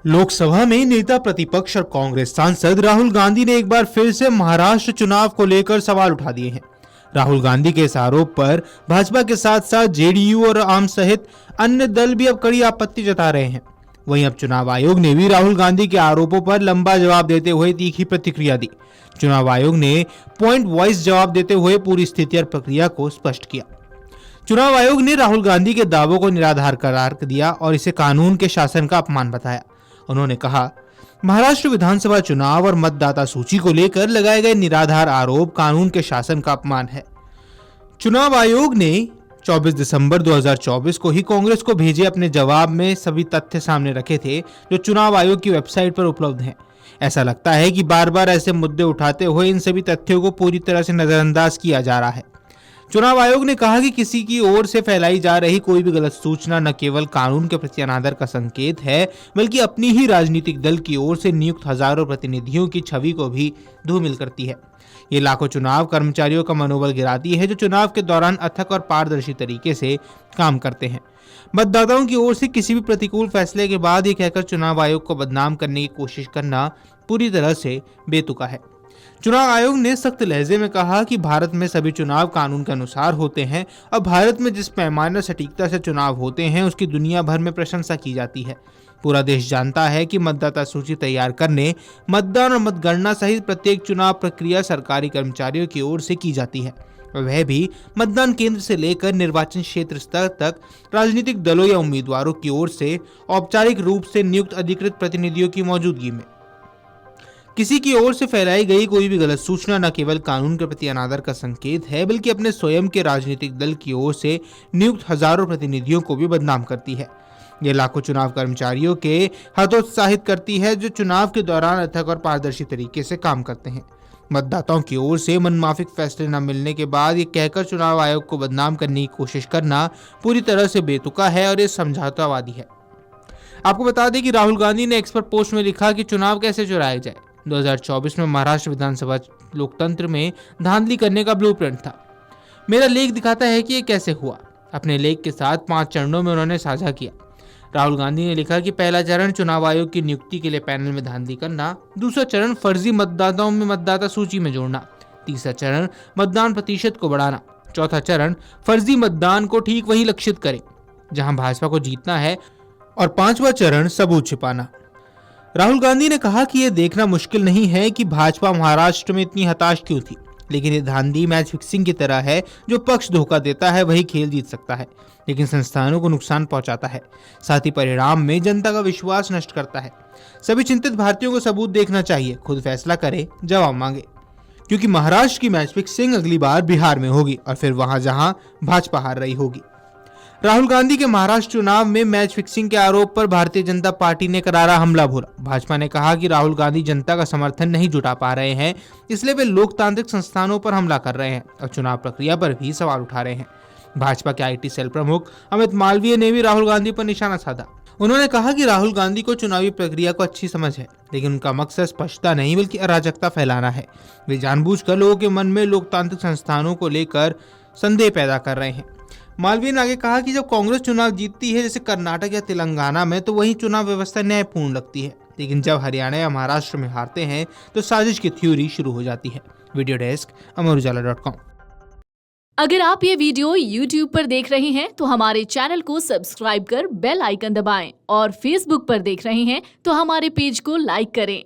लोकसभा में नेता प्रतिपक्ष और कांग्रेस सांसद राहुल गांधी ने एक बार फिर से महाराष्ट्र चुनाव को लेकर सवाल उठा दिए हैं। राहुल गांधी के इस आरोप पर भाजपा के साथ साथ जेडीयू और आम सहित अन्य दल भी अब कड़ी आपत्ति जता रहे हैं। वहीं अब चुनाव आयोग ने भी राहुल गांधी के आरोपों पर लंबा जवाब देते हुए तीखी प्रतिक्रिया दी। चुनाव आयोग ने पॉइंट वाइज जवाब देते हुए पूरी स्थिति और प्रक्रिया को स्पष्ट किया। चुनाव आयोग ने राहुल गांधी के दावों को निराधार करार दिया और इसे कानून के शासन का अपमान बताया। उन्होंने कहा, महाराष्ट्र विधानसभा चुनाव और मतदाता सूची को लेकर लगाए गए निराधार आरोप कानून के शासन का अपमान है। चुनाव आयोग ने 24 दिसंबर 2024 को ही कांग्रेस को भेजे अपने जवाब में सभी तथ्य सामने रखे थे जो चुनाव आयोग की वेबसाइट पर उपलब्ध हैं। ऐसा लगता है कि बार बार ऐसे मुद्दे उठाते हुए इन सभी तथ्यों को पूरी तरह से नजरअंदाज किया जा रहा है। चुनाव आयोग ने कहा कि किसी की ओर से फैलाई जा रही कोई भी गलत सूचना न केवल कानून के प्रति अनादर का संकेत है, बल्कि अपनी ही राजनीतिक दल की ओर से नियुक्त हजारों प्रतिनिधियों की छवि को भी धूमिल करती है। ये लाखों चुनाव कर्मचारियों का मनोबल गिराती है जो चुनाव के दौरान अथक और पारदर्शी तरीके से काम करते हैं। मतदाताओं की ओर से किसी भी प्रतिकूल फैसले के बाद ये कहकर चुनाव आयोग को बदनाम करने की कोशिश करना पूरी तरह से बेतुका है। चुनाव आयोग ने सख्त लहजे में कहा कि भारत में सभी चुनाव कानून के अनुसार होते हैं और भारत में जिस पैमाने सटीकता से चुनाव होते हैं उसकी दुनिया भर में प्रशंसा की जाती है। पूरा देश जानता है कि मतदाता सूची तैयार करने, मतदान और मतगणना सहित प्रत्येक चुनाव प्रक्रिया सरकारी कर्मचारियों की ओर से की जाती है, वह भी मतदान केंद्र से लेकर निर्वाचन क्षेत्र स्तर तक राजनीतिक दलों या उम्मीदवारों की ओर से औपचारिक रूप से नियुक्त अधिकृत प्रतिनिधियों की मौजूदगी में। किसी की ओर से फैलाई गई कोई भी गलत सूचना न केवल कानून के प्रति अनादर का संकेत है, बल्कि अपने स्वयं के राजनीतिक दल की ओर से नियुक्त हजारों प्रतिनिधियों को भी बदनाम करती है। ये लाखों चुनाव कर्मचारियों के हतोत्साहित करती है जो चुनाव के दौरान अथक और पारदर्शी तरीके से काम करते हैं। मतदाताओं की ओर से मनमाफिक फैसले न मिलने के बाद ये कहकर चुनाव आयोग को बदनाम करने की कोशिश करना पूरी तरह से बेतुका है और ये समझौतावादी है। आपको बता दें कि राहुल गांधी ने एक्स पर पोस्ट में लिखा कि चुनाव कैसे चुराया जाए। 2024 में महाराष्ट्र विधानसभा लोकतंत्र में धांधली करने का ब्लूप्रिंट था। मेरा लेख दिखाता है कि ये कैसे हुआ। अपने लेख के साथ 5 चरणों में उन्होंने साझा किया। राहुल गांधी ने लिखा कि पहला चरण चुनाव आयोग की नियुक्ति के लिए पैनल में धांधली करना, दूसरा चरण फर्जी मतदाताओं में मतदाता सूची में जोड़ना, तीसरा चरण मतदान प्रतिशत को बढ़ाना, चौथा चरण फर्जी मतदान को ठीक वही लक्षित करे जहां भाजपा को जीतना है, और 5वां चरण सबूत छिपाना। राहुल गांधी ने कहा कि यह देखना मुश्किल नहीं है कि भाजपा महाराष्ट्र में इतनी हताश क्यों थी, लेकिन ये धांधली मैच फिक्सिंग की तरह है। जो पक्ष धोखा देता है वही खेल जीत सकता है, लेकिन संस्थानों को नुकसान पहुंचाता है, साथ ही परिणाम में जनता का विश्वास नष्ट करता है। सभी चिंतित भारतीयों को सबूत देखना चाहिए, खुद फैसला करे, जवाब मांगे, क्योंकि महाराष्ट्र की मैच फिक्सिंग अगली बार बिहार में होगी और फिर वहां जहां भाजपा हार रही होगी। राहुल गांधी के महाराष्ट्र चुनाव में मैच फिक्सिंग के आरोप पर भारतीय जनता पार्टी ने करारा हमला बोला। भाजपा ने कहा कि राहुल गांधी जनता का समर्थन नहीं जुटा पा रहे हैं, इसलिए वे लोकतांत्रिक संस्थानों पर हमला कर रहे हैं और चुनाव प्रक्रिया पर भी सवाल उठा रहे हैं। भाजपा के IT सेल प्रमुख अमित मालवीय ने भी राहुल गांधी पर निशाना साधा। उन्होंने कहा कि राहुल गांधी को चुनावी प्रक्रिया को अच्छी समझ है, लेकिन उनका मकसद स्पष्टता नहीं बल्कि अराजकता फैलाना है। वे जानबूझकर लोगों के मन में लोकतांत्रिक संस्थानों को लेकर संदेह पैदा कर रहे हैं। मालवीय ने आगे कहा कि जब कांग्रेस चुनाव जीतती है, जैसे कर्नाटक या तेलंगाना में, तो वही चुनाव व्यवस्था न्यायपूर्ण लगती है, लेकिन जब हरियाणा या महाराष्ट्र में हारते हैं तो साजिश की थ्योरी शुरू हो जाती है। Video desk amarujala.com। अगर आप ये वीडियो YouTube पर देख रहे हैं तो हमारे चैनल को सब्सक्राइब कर बेल आइकन दबाएं, और Facebook पर देख रहे हैं तो हमारे पेज को लाइक करें।